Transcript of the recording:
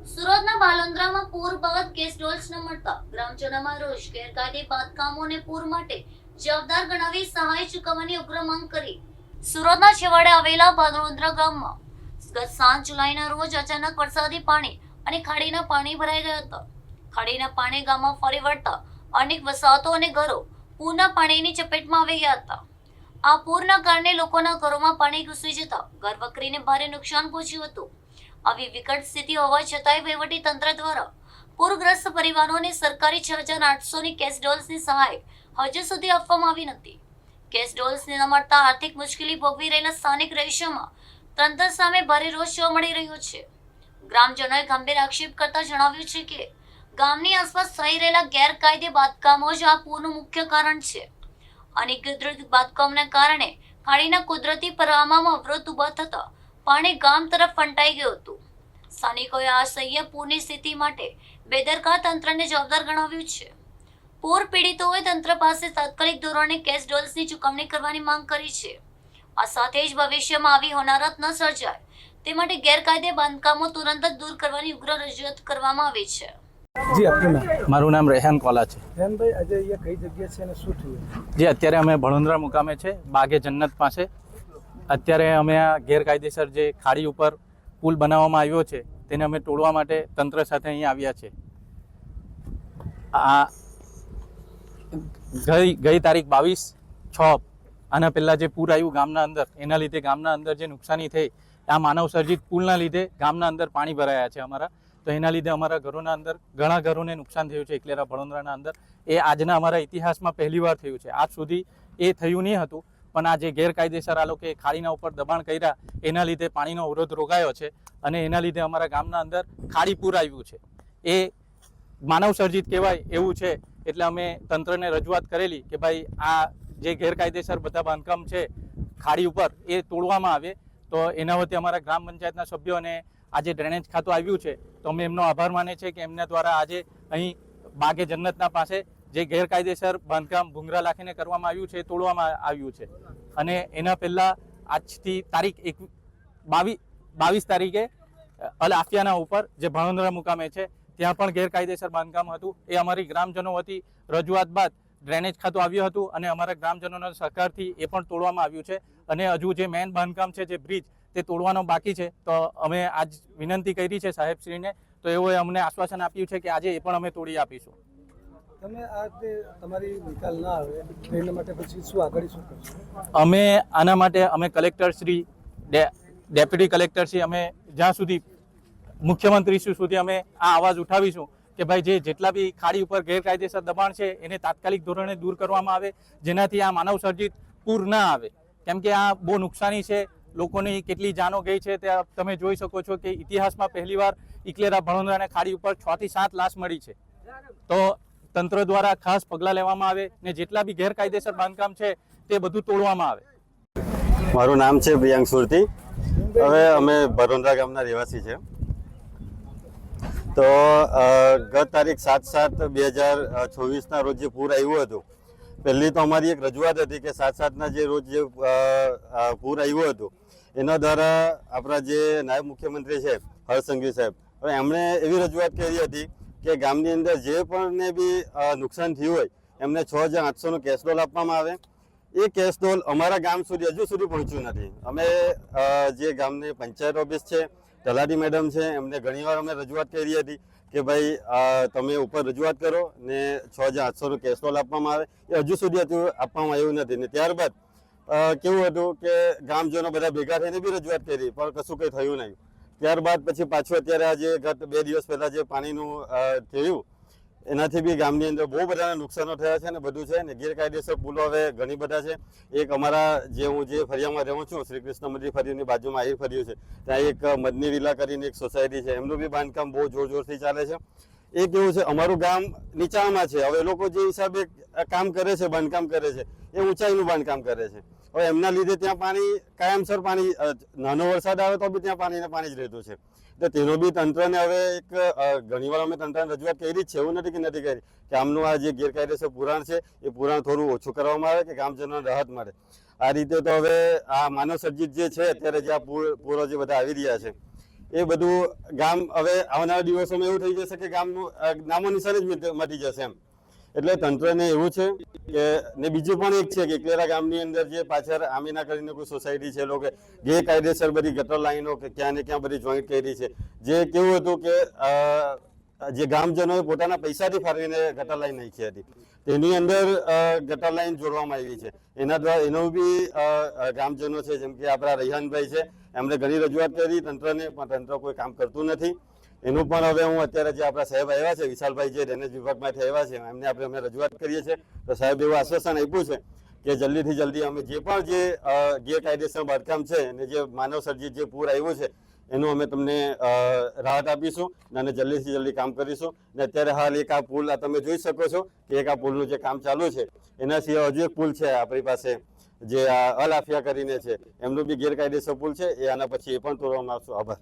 સુરતના બાલોન્દ્રામાં પૂર બાદ કેસ ડોલ્સ ન મળતા ગ્રામજનોમાં રોષ. ગેરકાયદે બાંધકામોને પૂર માટે જવાબદાર ગણાવી સહાય ચૂકવવાની ઉગ્ર માંગ કરી. સુરતના છેવાડે આવેલા બાલોન્દ્રા ગામમાં ગત 7 જુલાઈના રોજ અચાનક વરસાદી પાણી અને ખાડીના પાણી ભરાઈ ગયા હતા. ખાડીના પાણી ગામમાં ફરી વળતા અનેક વસાહતો અને ઘરો પૂરના પાણીની ચપેટમાં આવી ગયા હતા. આ પૂરના કારણે લોકોના ઘરોમાં પાણી ઘૂસી જતા ઘર વકરીને ભારે નુકસાન પહોંચ્યું હતું. આવી વિકટ સ્થિતિ હોવા છતાંય વહીવટી તંત્ર દ્વારા પૂરગ્રસ્ત પરિવારોને સરકારી 6,800ની કેશ ડોલ્સની સહાય હજુ સુધી આપવામાં આવી નથી. કેશ ડોલ્સને ન મળતા આર્થિક મુશ્કેલી ભોગવી રહેલા સ્થાનિક રહીશોમાં તંત્ર સામે ભારે રોષ જોવા મળી રહ્યો છે. ગ્રામજનોએ ગંભીર આક્ષેપ કરતા જણાવ્યું છે કે ગામની આસપાસ થઈ રહેલા ગેરકાયદે બાંધકામો જ આ પૂરનું મુખ્ય કારણ છે. અનધિકૃત બાંધકામના કારણે ખાડીના કુદરતી પ્રવાહમાં અવરોધ ઉભા થતા પાણી ગામ તરફ ફંટાઈ ગયું હતું. સ્થાનિકોએ આ અસહ્ય પૂરની સ્થિતિ માટે બેદરકાર તંત્રને જવાબદાર ગણાવ્યું છે. પૂર પીડિતોએ તંત્ર પાસે તાત્કાલિક ધોરણે કેશ ડોલ્સની ચૂકવણી કરવાની માંગ કરી છે. આ સાથે જ ભવિષ્યમાં આવી હોનારત ન સર્જાય તે માટે ગેરકાયદે બાંધકામો તુરંત જ દૂર કરવાની ઉગ્ર રજૂઆત કરવામાં આવી છે. જી આપનું નામ? મારું નામ રેહાન કોલા છે. રેહાનભાઈ, આજે અહીંયા કઈ જગ્યા છે અને શું થયું? જે અત્યારે અમે ભણોદરા મુકામે છે, બાગે જન્નત પાસે. અત્યારે અમે આ ગેરકાયદેસર જે ખાડી ઉપર પુલ બનાવવામાં આવ્યો છે તેને અમે તોડવા માટે તંત્ર સાથે અહીંયા આવ્યા છે. આ ગઈ તારીખ 22/6 આના પહેલાં જે પૂર આવ્યું ગામના અંદર, એના લીધે ગામના અંદર જે નુકસાની થઈ, આ માનવ સર્જિત પુલના લીધે ગામના અંદર પાણી ભરાયા છે અમારા. તો એના લીધે અમારા ઘરોના અંદર ઘણા ઘરોને નુકસાન થયું છે. એકલેરા ભણોદરાના અંદર એ આજના અમારા ઇતિહાસમાં પહેલીવાર થયું છે. આજ સુધી એ થયું નહીં હતું, પણ આ જે ગેરકાયદેસર આ લોકોએ ખાડીના ઉપર દબાણ કર્યા એના લીધે પાણીનો અવરોધ રોકાયો છે અને એના લીધે અમારા ગામના અંદર ખાડી પૂર આવ્યું છે. એ માનવ સર્જિત કહેવાય એવું છે. એટલે અમે તંત્રને રજૂઆત કરેલી કે ભાઈ આ જે ગેરકાયદેસર બધા બાંધકામ છે ખાડી ઉપર એ તોડવામાં આવે. તો એના વતી અમારા ગ્રામ પંચાયતના સભ્યો અને આજે ડ્રેનેજ ખાતું આવ્યું છે તો અમે એમનો આભાર માને છે કે એમના દ્વારા આજે અહીં બાગે જન્નતના પાસે જે ગેરકાયદેસર બાંધકામ ભૂંગરા લાખીને કરવામાં આવ્યું છે એ તોડવામાં આવ્યું છે. અને એના પહેલાં આજથી તારીખ 22 તારીખે અલ આફિયાના ઉપર જે ભણોદરા મુકામે છે ત્યાં પણ ગેરકાયદેસર બાંધકામ હતું. એ અમારી ગ્રામજનો વતી રજૂઆત બાદ ડ્રેનેજ ખાતું આવ્યું હતું અને અમારા ગ્રામજનોના સહકારથી એ પણ તોડવામાં આવ્યું છે. અને હજુ જે મેઇન બાંધકામ છે જે બ્રિજ તે તોડવાનો બાકી છે. તો અમે આજ વિનંતી કરી છે સાહેબશ્રીને, તો એઓએ અમને આશ્વાસન આપ્યું છે કે આજે એ પણ અમે તોડી આપીશું. તમે આ તમારી નિકાલ ના આવે એના માટે પછી શું આગળ શું કરશો? અમે આના માટે અમે કલેક્ટરશ્રી, ડેપ્યુટી કલેક્ટરશ્રી, અમે જ્યાં સુધી મુખ્યમંત્રી સુધી અમે આ અવાજ ઉઠાવીશું કે ભાઈ જે જેટલા બી ખાડી ઉપર ગેરકાયદેસર દબાણ છે એને તાત્કાલિક ધોરણે દૂર કરવામાં આવે, જેનાથી આ માનવ સર્જિત પૂર ના આવે. કેમ કે આ બહુ નુકસાની છે, લોકોની કેટલી જાનો ગઈ છે. ત્યાં તમે જોઈ શકો છો કે ઇતિહાસમાં પહેલીવાર ઇકલેરા ભણોદરાને ખાડી ઉપર 6 થી 7 લાશ મળી છે. તો તંત્ર દ્વારા ખાસ પગલાં લેવામાં આવે ને જેટલા બી ગેરકાયદેસર બાંધકામ છે તે બધું તોડવામાં આવે. મારું નામ છે પ્રિયાંક સુરતી. હવે અમે ભરોંદરા ગામના રહેવાસી છે. તો ગત તારીખ 7/7/2024ના રોજ જે પૂર આવ્યું હતું, પહેલી તો અમારી એક રજૂઆત હતી કે 7/7ના જે રોજ જે પૂર આવ્યું હતું એના દ્વારા આપણા જે નાયબ મુખ્યમંત્રી છે હર્ષ સંઘવી સાહેબ, હવે એમણે એવી રજૂઆત કરી હતી કે ગામની અંદર જે પણ બી નુકસાન થયું હોય એમને 6,800નો કેશ ડોલ આપવામાં આવે. એ કેશ ડોલ અમારા ગામ સુધી હજુ સુધી પહોંચ્યું નથી. અમે જે ગામની પંચાયત ઓફિસ છે, તલાટી મેડમ છે, એમને ઘણીવાર અમે રજૂઆત કરી હતી કે ભાઈ તમે ઉપર રજૂઆત કરો ને 6,800નો કેશ ડોલ આપવામાં આવે. એ હજુ સુધી આપવામાં આવ્યું નથી. ને ત્યારબાદ કેવું હતું કે ગામજનો બધા ભેગા થઈને બી રજૂઆત કરી પણ કશું કંઈ થયું નહીં. ત્યારબાદ પછી પાછું અત્યારે આજે ગત 2 દિવસ પહેલાં જે પાણીનું થયું એનાથી બી ગામની અંદર બહુ બધાના નુકસાનો થયા છે ને બધું છે ને ગેરકાયદેસર પુલો હવે ઘણી બધા છે. એક અમારા હું જે ફળિયામાં રહું છું, શ્રી કૃષ્ણ મંદિર ફળિયાની બાજુમાં આહિર ફળિયું છે, ત્યાં એક મદની વિલા કરીને એક સોસાયટી છે, એમનું બી બાંધકામ બહુ જોરથી ચાલે છે. એ કેવું છે, અમારું ગામ નીચાણમાં છે. હવે લોકો જે હિસાબે કામ કરે છે, બાંધકામ કરે છે, એ ઊંચાઈનું બાંધકામ કરે છે. હવે એમના લીધે ત્યાં પાણી કાયમસર પાણી, નાનો વરસાદ આવે તો બી ત્યાં પાણી જ રહેતું છે. તો તેનો બી તંત્રને હવે એક ઘણીવાર અમે તંત્રને રજૂઆત કરી જ છે, એવું નથી કે નથી કરી, કે આમનું આ જે ગેરકાયદેસર પુરાણ છે એ પુરાણ થોડું ઓછું કરવામાં આવે કે ગામજનોને રાહત મળે. આ રીતે તો હવે આ માનવ સર્જિત જે છે અત્યારે જે આ પૂરો જે બધા આવી રહ્યા છે એ બધું ગામ હવે આવનારા દિવસોમાં એવું થઈ જશે કે ગામનું નામો નિશાન જ મટી જશે એમ. એટલે તંત્રને એવું છે કે ને બીજું પણ એક છે કે એકલેરા ગામની અંદર જે પાછળ આમીના કરીને કોઈ સોસાયટી છે, લોકો ગેરકાયદેસર બધી ગટર લાઈનો કે ક્યાં ને ક્યાં બધી જોઈન્ટ કરી છે. જે કેવું હતું કે જે ગામજનોએ પોતાના પૈસાથી ફાળવીને ગટર લાઈન નાખી હતી, તેની અંદર ગટર લાઈન જોડવામાં આવી છે. એના દ્વારા એનો બી ગામજનો છે, જેમ કે આપણા રૈહાનભાઈ છે, એમણે ઘણી રજૂઆત કરી તંત્રને, પણ તંત્ર કોઈ કામ કરતું નથી. એનું પણ હવે હું અત્યારે જે આપણા સાહેબ આવ્યા છે, વિશાલભાઈ જે ડ્રેનેજ વિભાગમાંથી આવ્યા છે, એમને અમે રજૂઆત કરીએ છીએ. તો સાહેબ એવું આશ્વાસન આપ્યું છે કે જલ્દીથી જલ્દી અમે જે પણ જે ગેરકાયદેસર બાંધકામ છે અને જે માનવ સર્જિત જે પૂર આવ્યું છે એનું અમે તમને રાહત આપીશું અને જલ્દીથી જલ્દી કામ કરીશું. ને અત્યારે હાલ એક આ પુલ તમે જોઈ શકો છો કે એક આ પુલનું જે કામ ચાલુ છે. એના સિવાય હજુ એક પુલ છે આપણી પાસે જે અલ આફિયા કરીને છે, એમનું બી ગેરકાયદેસર પુલ છે, એ આના પછી એ પણ તોડવામાં આવશે. આભાર.